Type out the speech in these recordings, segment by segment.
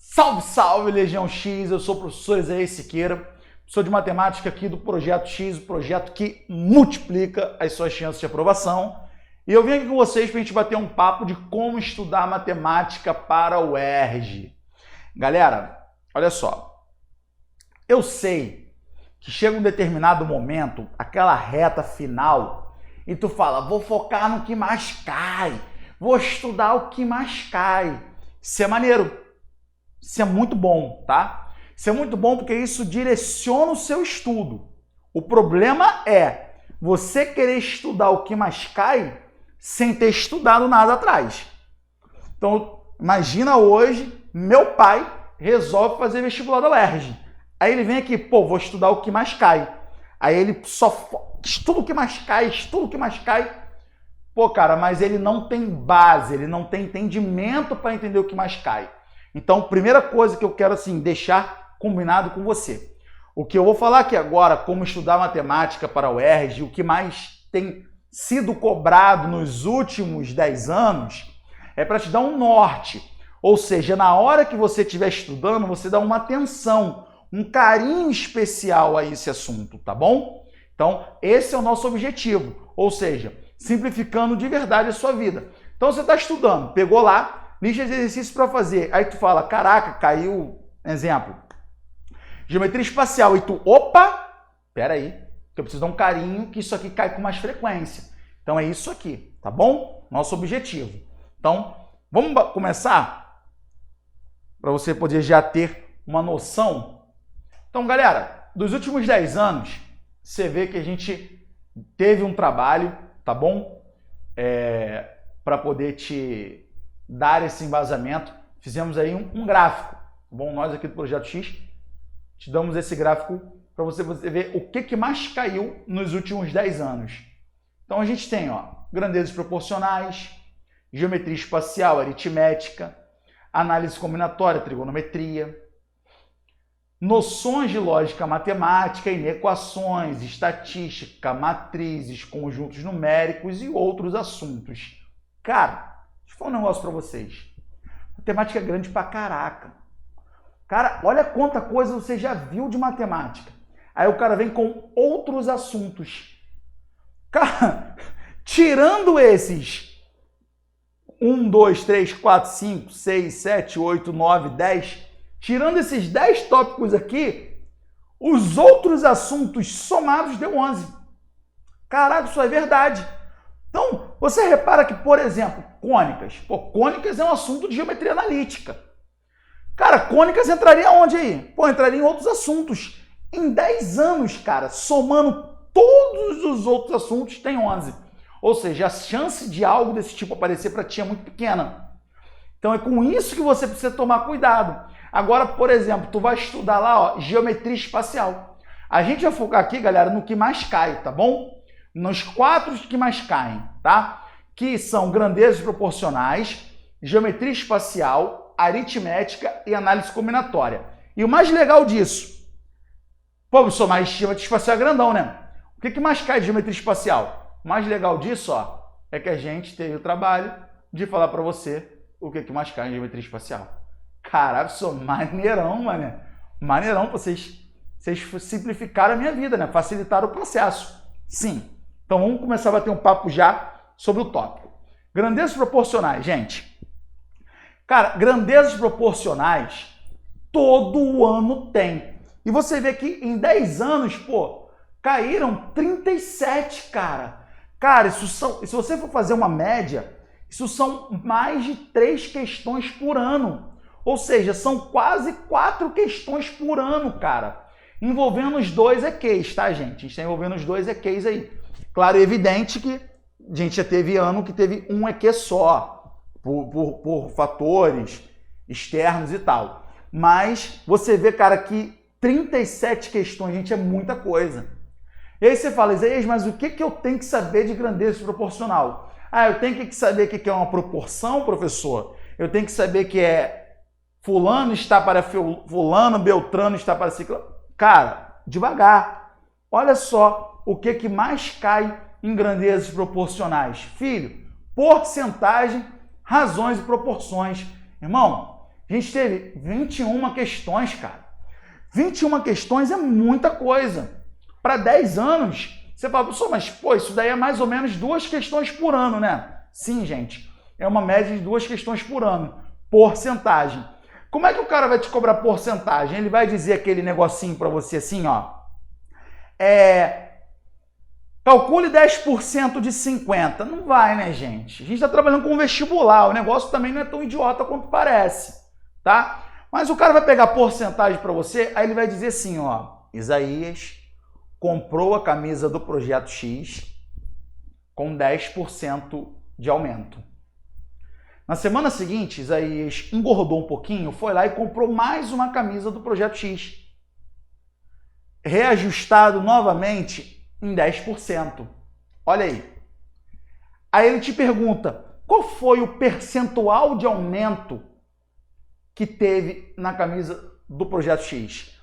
Salve, salve, Legião X! Eu sou o professor Isaías Siqueira, professor de matemática aqui do Projeto X, o projeto que multiplica as suas chances de aprovação. E eu vim aqui com vocês para a gente bater um papo de como estudar matemática para o UERJ. Galera, olha só, eu sei que chega um determinado momento, aquela reta final, e tu fala, vou focar no que mais cai, vou estudar o que mais cai. Isso é maneiro, isso é muito bom, tá? Isso é muito bom porque isso direciona o seu estudo. O problema é você querer estudar o que mais cai sem ter estudado nada atrás. Então, imagina hoje, meu pai resolve fazer vestibular da UERJ. Aí ele vem aqui, pô, vou estudar o que mais cai. Aí ele só estuda o que mais cai, estuda o que mais cai. Pô, cara, mas ele não tem base, ele não tem entendimento para entender o que mais cai. Então, primeira coisa que eu quero assim deixar combinado com você. O que eu vou falar aqui agora, como estudar matemática para o UERJ, o que mais tem sido cobrado nos últimos 10 anos, é para te dar um norte. Ou seja, na hora que você estiver estudando, você dá uma atenção, um carinho especial a esse assunto, tá bom? Então, esse é o nosso objetivo. Ou seja, simplificando de verdade a sua vida. Então, você está estudando, pegou lá, lista de exercícios para fazer. Aí tu fala, caraca, caiu, exemplo, geometria espacial. E tu, opa, peraí, que eu preciso dar um carinho, que isso aqui cai com mais frequência. Então é isso aqui, tá bom? Nosso objetivo. Então, vamos começar? Para você poder já ter uma noção. Então, galera, dos últimos 10 anos, você vê que a gente teve um trabalho, tá bom? Para poder te dar esse embasamento. Fizemos aí um gráfico, tá bom? Nós aqui do Projeto X te damos esse gráfico para você ver o que mais caiu nos últimos 10 anos. Então a gente tem, ó, grandezas proporcionais, geometria espacial, aritmética, análise combinatória, trigonometria, noções de lógica matemática, inequações, estatística, matrizes, conjuntos numéricos e outros assuntos. Cara, deixa eu falar um negócio para vocês. Matemática é grande pra caraca. Cara, olha quanta coisa você já viu de matemática. Aí o cara vem com outros assuntos. Cara, tirando esses 1, 2, 3, 4, 5, 6, 7, 8, 9, 10, tirando esses 10 tópicos aqui, os outros assuntos somados deu 11. Caraca, isso é verdade. Então, você repara que, por exemplo, cônicas. Pô, cônicas é um assunto de geometria analítica. Cara, cônicas entraria onde aí? Pô, entraria em outros assuntos. Em 10 anos, cara, somando todos os outros assuntos, tem 11. Ou seja, a chance de algo desse tipo aparecer para ti é muito pequena. Então é com isso que você precisa tomar cuidado. Agora, por exemplo, tu vai estudar lá, ó, geometria espacial. A gente vai focar aqui, galera, no que mais cai, tá bom? Nos 4 que mais caem, tá? Que são grandezas proporcionais, geometria espacial, aritmética e análise combinatória. E o mais legal disso, pô, professor, mas geometria espacial é grandão, né? O que mais cai de geometria espacial? O mais legal disso, ó, é que a gente teve o trabalho de falar para você o que mais cai em geometria espacial. Caralho, professor, maneirão, mané. Maneirão, vocês simplificaram a minha vida, né? Facilitaram o processo. Sim. Então vamos começar a bater um papo já sobre o tópico. Grandezas proporcionais, gente. Cara, grandezas proporcionais todo ano tem. E você vê que em 10 anos, pô, caíram 37, cara. Cara, se você for fazer uma média, isso são mais de 3 questões por ano. Ou seja, são quase 4 questões por ano, cara. Envolvendo os 2 EQs, tá, gente? A gente está envolvendo os 2 EQs aí. Claro e evidente que a gente já teve ano que teve um EQ só, por fatores externos e tal. Mas você vê, cara, que 37 questões, gente, é muita coisa. E aí você fala, Isaías, mas o que eu tenho que saber de grandeza proporcional? Ah, eu tenho que saber o que é uma proporção, professor? Eu tenho que saber que é fulano está para fulano, beltrano está para ciclano. Cara, devagar. Olha só o que mais cai em grandezas proporcionais. Filho, porcentagem, razões e proporções. Irmão, A gente teve 21 questões, cara. 21 questões é muita coisa. Para 10 anos, você fala, professor, mas pô, isso daí é mais ou menos 2 questões por ano, né? Sim, gente, é uma média de 2 questões por ano. Porcentagem. Como é que o cara vai te cobrar porcentagem? Ele vai dizer aquele negocinho para você assim, ó. Calcule 10% de 50. Não vai, né, gente? A gente está trabalhando com vestibular. O negócio também não é tão idiota quanto parece, tá? Mas o cara vai pegar porcentagem para você, aí ele vai dizer assim, ó. Isaías comprou a camisa do Projeto X com 10% de aumento. Na semana seguinte, Isaías engordou um pouquinho, foi lá e comprou mais uma camisa do Projeto X. Reajustado novamente em 10%. Olha aí. Aí ele te pergunta, qual foi o percentual de aumento que teve na camisa do Projeto X?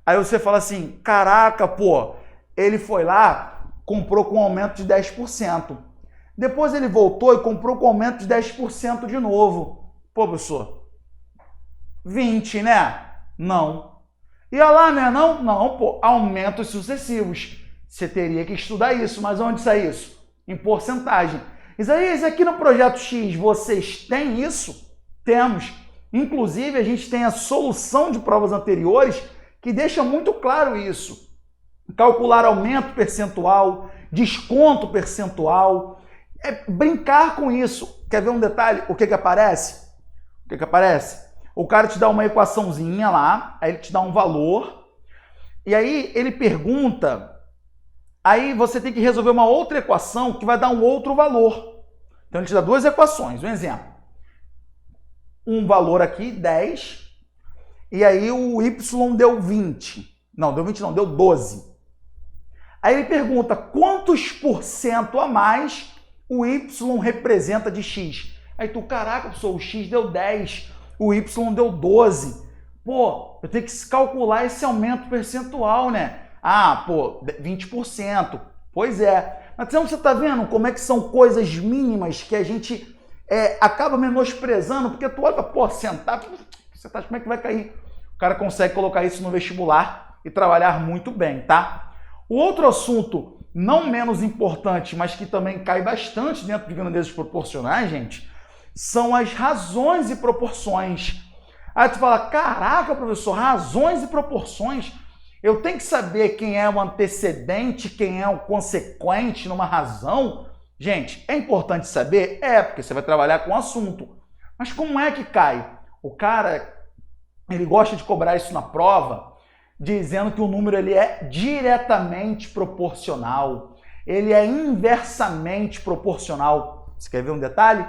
Aí você fala assim, caraca, pô, ele foi lá, comprou com aumento de 10%. Depois ele voltou e comprou com aumento de 10% de novo. Pô, professor, 20, né? Não. E olha lá, né? Não? Não, pô, aumentos sucessivos. Você teria que estudar isso, mas onde está isso? Em porcentagem. Isaías, aqui no Projeto X, vocês têm isso? Temos. Inclusive, a gente tem a solução de provas anteriores que deixa muito claro isso. Calcular aumento percentual, desconto percentual, brincar com isso. Quer ver um detalhe? O que aparece? O que aparece? O cara te dá uma equaçãozinha lá, aí ele te dá um valor, e aí ele pergunta, aí você tem que resolver uma outra equação que vai dar um outro valor. Então ele te dá 2 equações, um exemplo. Um valor aqui, 10, e aí o y deu 20. Não, deu 20 não, deu 12. Aí ele pergunta quantos por cento a mais o y representa de x. Aí tu, caraca, professor, o x deu 10, o y deu 12. Pô, eu tenho que calcular esse aumento percentual, né? Ah, pô, 20%. Pois é. Mas então você tá vendo como é que são coisas mínimas que a gente acaba menosprezando, porque tu olha para porcentagem, como é que vai cair? O cara consegue colocar isso no vestibular e trabalhar muito bem, tá? O outro assunto, não menos importante, mas que também cai bastante dentro de grandezas proporcionais, gente, são as razões e proporções. Aí tu fala, caraca, professor, razões e proporções? Eu tenho que saber quem é o antecedente, quem é o consequente numa razão? Gente, é importante saber? É, porque você vai trabalhar com o assunto. Mas como é que cai? O cara, ele gosta de cobrar isso na prova, dizendo que o número ele é diretamente proporcional, ele é inversamente proporcional. Você quer ver um detalhe?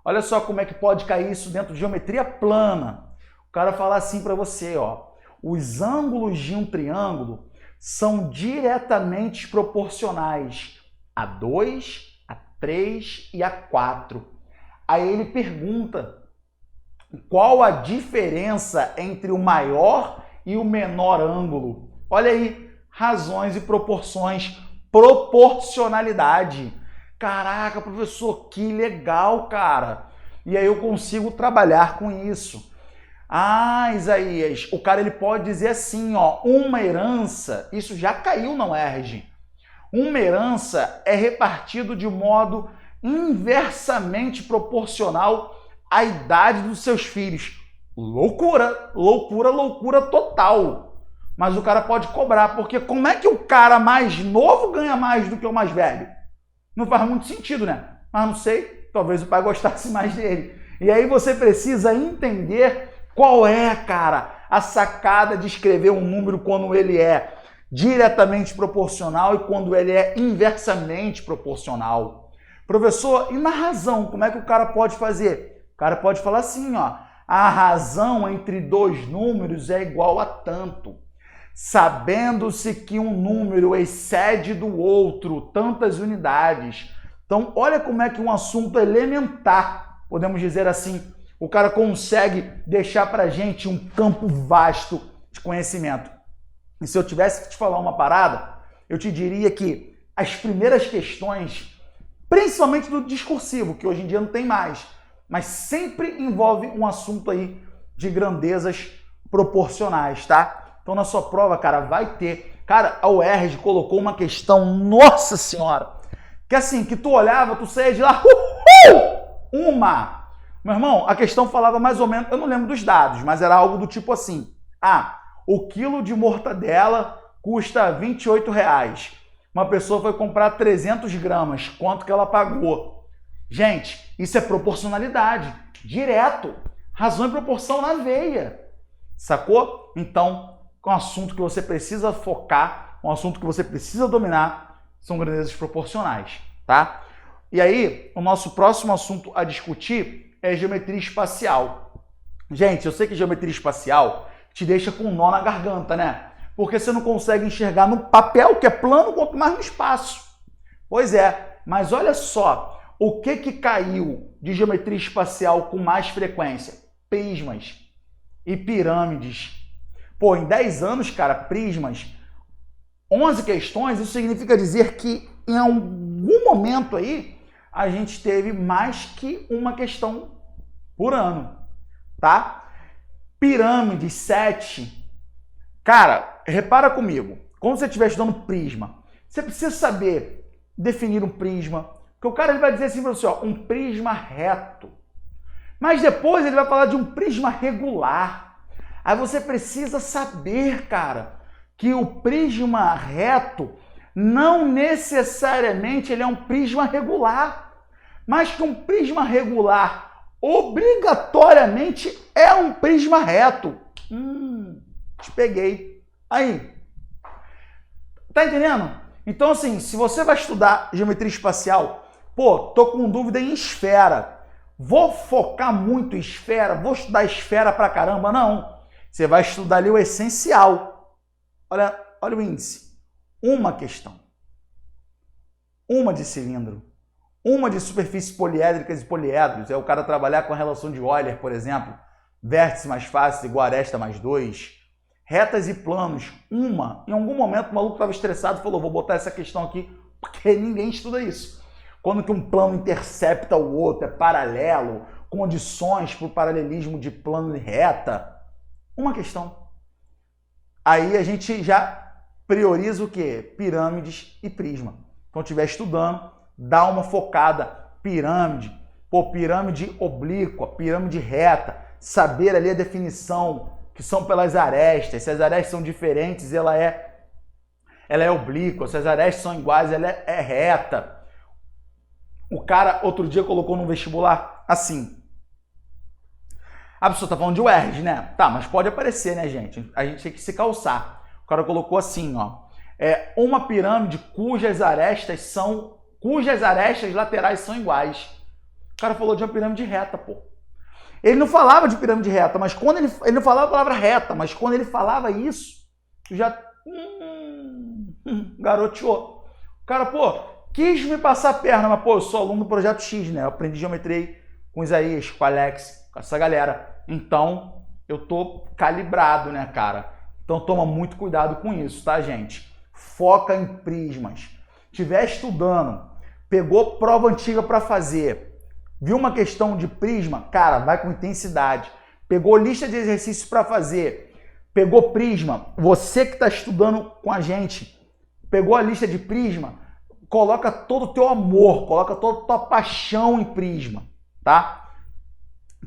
Olha só como é que pode cair isso dentro de geometria plana. O cara fala assim para você, ó, os ângulos de um triângulo são diretamente proporcionais a 2, a 3 e a 4. Aí ele pergunta qual a diferença entre o maior e o menor ângulo. Olha aí, razões e proporções, proporcionalidade. Caraca, professor, que legal, cara. E aí eu consigo trabalhar com isso. Ah, Isaías, o cara ele pode dizer assim, ó, uma herança, isso já caiu na UERJ. Uma herança é repartido de modo inversamente proporcional à idade dos seus filhos. Loucura, loucura, loucura total. Mas o cara pode cobrar, porque como é que o cara mais novo ganha mais do que o mais velho? Não faz muito sentido, né? Mas não sei, talvez o pai gostasse mais dele. E aí você precisa entender qual é, cara, a sacada de escrever um número quando ele é diretamente proporcional e quando ele é inversamente proporcional. Professor, e na razão, como é que o cara pode fazer? O cara pode falar assim, ó, a razão entre dois números é igual a tanto. Sabendo-se que um número excede do outro tantas unidades. Então, olha como é que um assunto elementar, podemos dizer assim, o cara consegue deixar para a gente um campo vasto de conhecimento. E se eu tivesse que te falar uma parada, eu te diria que as primeiras questões, principalmente do discursivo, que hoje em dia não tem mais, mas sempre envolve um assunto aí de grandezas proporcionais, tá? Então, na sua prova, cara, vai ter... Cara, a UERJ colocou uma questão, nossa senhora, que assim, que tu olhava, tu saía de lá, uma. Meu irmão, a questão falava mais ou menos, eu não lembro dos dados, mas era algo do tipo assim, o quilo de mortadela custa R$28. Uma pessoa foi comprar 300 gramas, quanto que ela pagou? Gente, isso é proporcionalidade, direto, razão e proporção na veia, sacou? Então, um assunto que você precisa focar, um assunto que você precisa dominar, são grandezas proporcionais, tá? E aí, o nosso próximo assunto a discutir é geometria espacial. Gente, eu sei que geometria espacial te deixa com um nó na garganta, né? Porque você não consegue enxergar no papel, que é plano, quanto mais no espaço. Pois é, mas olha só, o que caiu de geometria espacial com mais frequência? Prismas e pirâmides. Pô, em 10 anos, cara, prismas, 11 questões, isso significa dizer que em algum momento aí, a gente teve mais que uma questão por ano, tá? Pirâmide, 7. Cara, repara comigo, quando você estiver estudando prisma, você precisa saber definir um prisma, porque o cara ele vai dizer assim para você, ó, um prisma reto. Mas depois ele vai falar de um prisma regular. Aí você precisa saber, cara, que o prisma reto não necessariamente ele é um prisma regular, mas que um prisma regular obrigatoriamente é um prisma reto. Te peguei. Aí. Tá entendendo? Então, assim, se você vai estudar geometria espacial, pô, tô com dúvida em esfera. Vou focar muito em esfera? Vou estudar esfera pra caramba? Não. Você vai estudar ali o essencial. Olha o índice. Uma questão. Uma de cilindro. Uma de superfícies poliédricas e poliedros. É o cara trabalhar com a relação de Euler, por exemplo. Vértice mais fácil igual aresta mais 2. Retas e planos. Uma. Em algum momento o maluco estava estressado e falou, vou botar essa questão aqui, porque ninguém estuda isso. Quando que um plano intercepta o outro, é paralelo, condições para o paralelismo de plano e reta. Uma questão. Aí a gente já prioriza o quê? Pirâmides e prisma. Então, estiver estudando, dá uma focada. Pirâmide, pô, pirâmide oblíqua, pirâmide reta, saber ali a definição, que são pelas arestas. Se as arestas são diferentes, ela é oblíqua. Se as arestas são iguais, ela é reta. O cara, outro dia, colocou no vestibular assim. A pessoa tá falando de UERJ, né? Tá, mas pode aparecer, né, gente? A gente tem que se calçar. O cara colocou assim, ó. Uma pirâmide cujas arestas laterais são iguais. O cara falou de uma pirâmide reta, pô. Ele não falava de pirâmide reta, mas quando ele não falava a palavra reta, mas quando ele falava isso, já garoteou. O cara, pô, quis me passar a perna, mas, pô, eu sou aluno do Projeto X, né? Eu aprendi geometria com o Isaías, com o Alex, com essa galera. Então, eu tô calibrado, né, cara? Então, toma muito cuidado com isso, tá, gente? Foca em prismas. Estiver estudando, pegou prova antiga para fazer, viu uma questão de prisma, cara, vai com intensidade. Pegou lista de exercícios para fazer, pegou prisma, você que está estudando com a gente, pegou a lista de prisma, coloca todo o teu amor, coloca toda a tua paixão em prisma, tá?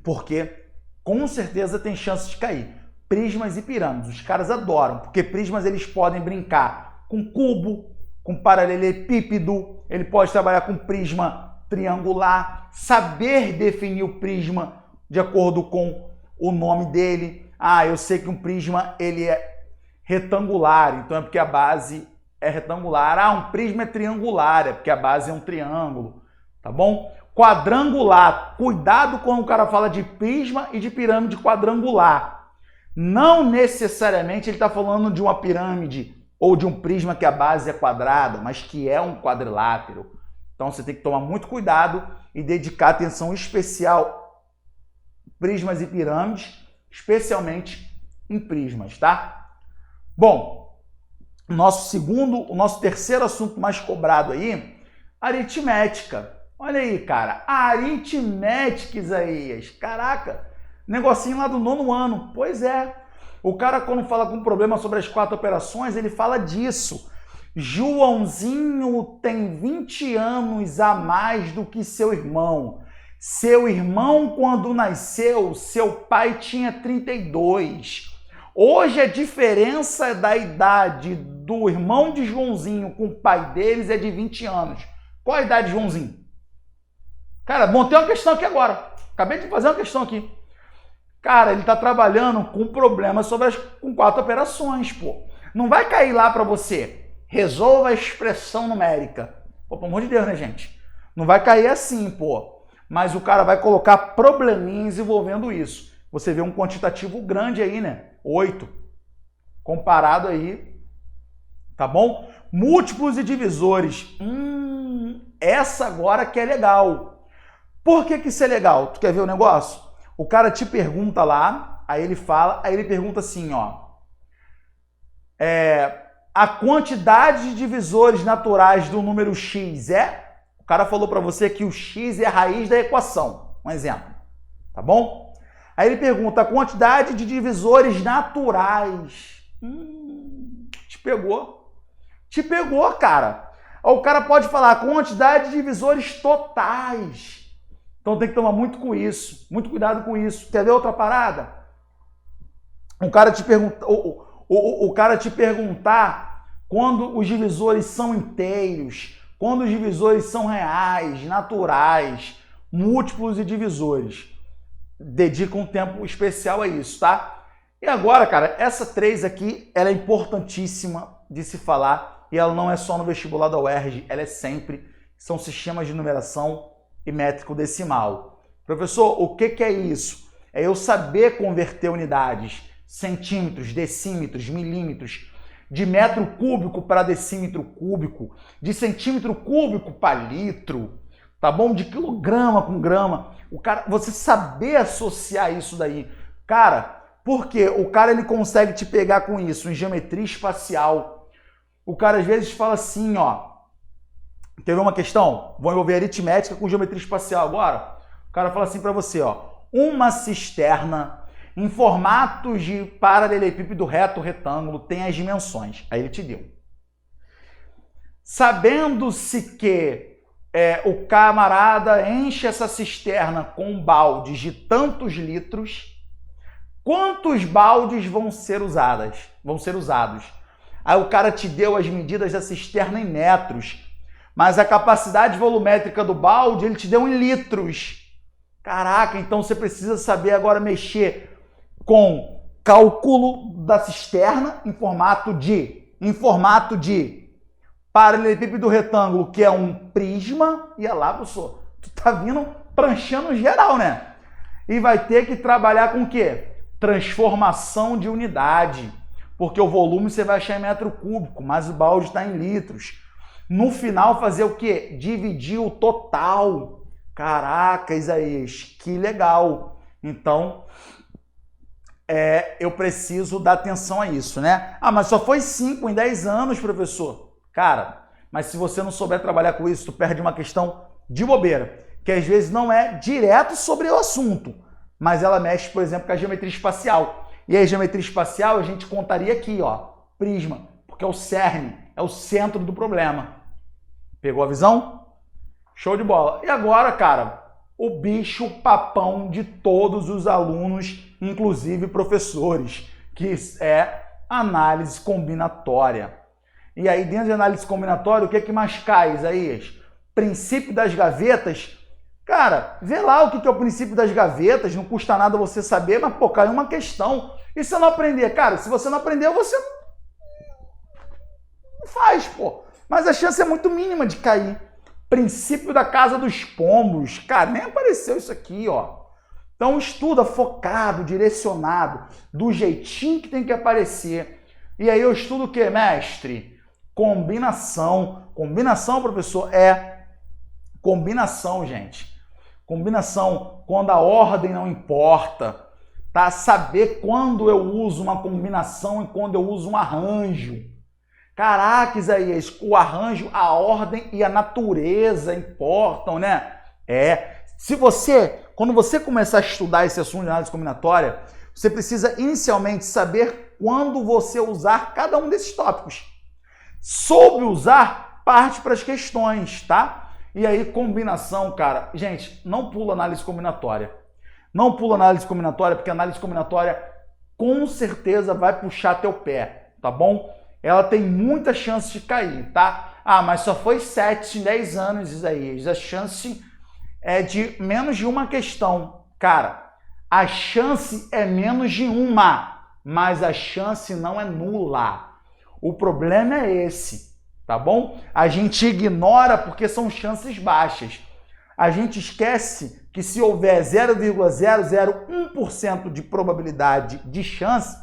Porque com certeza tem chance de cair. Prismas e pirâmides, os caras adoram, porque prismas eles podem brincar com cubo, com paralelepípedo, ele pode trabalhar com prisma triangular, saber definir o prisma de acordo com o nome dele. Ah, eu sei que um prisma ele é retangular, então é porque a base é retangular. Ah, um prisma é triangular, é porque a base é um triângulo, tá bom? Quadrangular, cuidado quando o cara fala de prisma e de pirâmide quadrangular. Não necessariamente ele está falando de uma pirâmide ou de um prisma que a base é quadrada, mas que é um quadrilátero. Então você tem que tomar muito cuidado e dedicar atenção especial prismas e pirâmides, especialmente em prismas, tá? Bom, o nosso terceiro assunto mais cobrado aí, aritmética. Olha aí, cara, aritmética, Isaías. Caraca, Negocinho lá do 9º ano. Pois é. O cara, quando fala com problema sobre as 4 operações, ele fala disso. Joãozinho tem 20 anos a mais do que seu irmão. Seu irmão, quando nasceu, seu pai tinha 32. Hoje a diferença da idade do irmão de Joãozinho com o pai deles é de 20 anos. Qual a idade de Joãozinho? Cara, montei uma questão aqui agora. Acabei de fazer uma questão aqui. Cara, ele tá trabalhando com problemas com 4 operações, pô. Não vai cair lá para você. Resolva a expressão numérica. Pô, pelo amor de Deus, né, gente? Não vai cair assim, pô. Mas o cara vai colocar probleminhas envolvendo isso. Você vê um quantitativo grande aí, né? 8. Comparado aí, tá bom? Múltiplos e divisores. Essa agora que é legal. Por que isso é legal? Tu quer ver o negócio? O cara te pergunta lá, aí ele fala, aí ele pergunta assim, ó. A quantidade de divisores naturais do número x é? O cara falou para você que o x é a raiz da equação. Um exemplo. Tá bom? Aí ele pergunta a quantidade de divisores naturais. Te pegou. Te pegou, cara. O cara pode falar a quantidade de divisores totais. Então tem que tomar muito com isso. Muito cuidado com isso. Quer ver outra parada? O cara te perguntar quando os divisores são inteiros, quando os divisores são reais, naturais, múltiplos e divisores. Dedica um tempo especial a isso, tá? E agora, cara, essa 3 aqui, ela é importantíssima de se falar e ela não é só no vestibular da UERJ, ela é sempre. São sistemas de numeração e métrico decimal. Professor, o que é isso? É eu saber converter unidades, centímetros, decímetros, milímetros, de metro cúbico para decímetro cúbico, de centímetro cúbico para litro, tá bom? De quilograma com grama. O cara, você saber associar isso daí. Cara, porque o cara ele consegue te pegar com isso em geometria espacial. O cara às vezes fala assim, ó. Teve uma questão, vou envolver aritmética com geometria espacial agora. O cara fala assim para você, ó. Uma cisterna em formatos de paralelepípedo reto retângulo tem as dimensões. Aí ele te deu. Sabendo-se que o camarada enche essa cisterna com baldes de tantos litros, quantos baldes vão ser usados? Aí o cara te deu as medidas da cisterna em metros, mas a capacidade volumétrica do balde ele te deu em litros. Caraca, então você precisa saber agora mexer com cálculo da cisterna em formato de paralelepípedo retângulo, que é um prisma, e é lá, professor, tu tá vindo pranchando geral, né? E vai ter que trabalhar com o quê? Transformação de unidade, porque o volume você vai achar em metro cúbico, mas o balde está em litros. No final, fazer o quê? Dividir o total. Caraca, Isaías, que legal. Então, eu preciso dar atenção a isso, né? Ah, mas só foi 5 em 10 anos, professor. Cara, mas se você não souber trabalhar com isso, tu perde uma questão de bobeira, que às vezes não é direto sobre o assunto, mas ela mexe, por exemplo, com a geometria espacial. E a geometria espacial a gente contaria aqui, ó, prisma, porque é o cerne, é o centro do problema. Pegou a visão? Show de bola. E agora, cara, o bicho papão de todos os alunos, inclusive professores, que é análise combinatória. E aí, dentro de análise combinatória, o que é que mais cai, Isaías? Princípio das gavetas. Cara, vê lá o que é o princípio das gavetas, não custa nada você saber, mas, pô, caiu uma questão. E se eu não aprender? Cara, se você não aprendeu, você não faz, pô. Mas a chance é muito mínima de cair. Princípio da casa dos pombos. Cara, nem apareceu isso aqui, ó. Então, estuda focado, direcionado, do jeitinho que tem que aparecer. E aí eu estudo o quê, mestre? Combinação. Combinação, professor, combinação, gente. Combinação, quando a ordem não importa, tá? Saber quando eu uso uma combinação e quando eu uso um arranjo. Caraca, Isaías, o arranjo, a ordem e a natureza importam, né? Se você quando você começar a estudar esse assunto de análise combinatória, você precisa inicialmente saber quando você usar cada um desses tópicos. Soube usar, parte para as questões, tá? E aí, combinação, cara. Gente, não pula análise combinatória. Não pula análise combinatória, porque a análise combinatória com certeza vai puxar teu pé, tá bom? Ela tem muita chance de cair, tá? Ah, mas só foi 7 em 10 anos, Isaías. A chance é de menos de uma questão. Cara, a chance é menos de uma, mas a chance não é nula. O problema é esse, tá bom? A gente ignora porque são chances baixas. A gente esquece que se houver 0,001% de probabilidade de chance,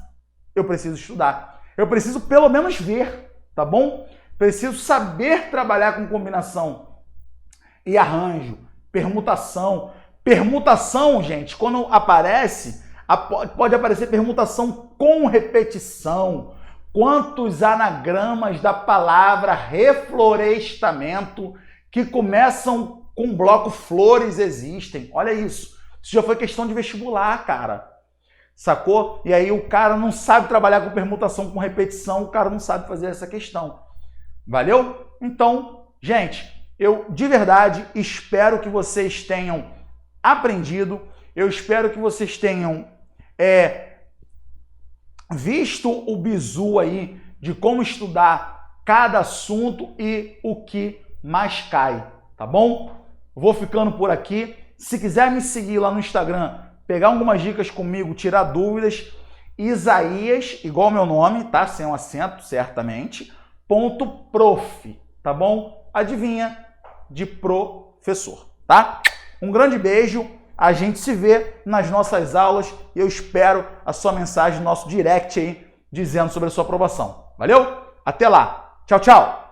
eu preciso estudar. Eu preciso pelo menos ver, tá bom? Preciso saber trabalhar com combinação e arranjo, permutação. Permutação, gente, quando aparece, pode aparecer permutação com repetição. Quantos anagramas da palavra reflorestamento que começam com o bloco flores existem? Olha isso. Isso já foi questão de vestibular, cara. Sacou? E aí o cara não sabe trabalhar com permutação com repetição, o cara não sabe fazer essa questão. Valeu? Então, gente, eu de verdade espero que vocês tenham aprendido, eu espero que vocês tenham visto o bizu aí de como estudar cada assunto e o que mais cai, tá bom? Vou ficando por aqui. Se quiser me seguir lá no Instagram, pegar algumas dicas comigo, tirar dúvidas, Isaías, igual meu nome, tá? Sem um acento, certamente, .prof, tá bom? Adivinha, de professor, tá? Um grande beijo, a gente se vê nas nossas aulas e eu espero a sua mensagem no nosso direct aí, dizendo sobre a sua aprovação. Valeu? Até lá! Tchau, tchau!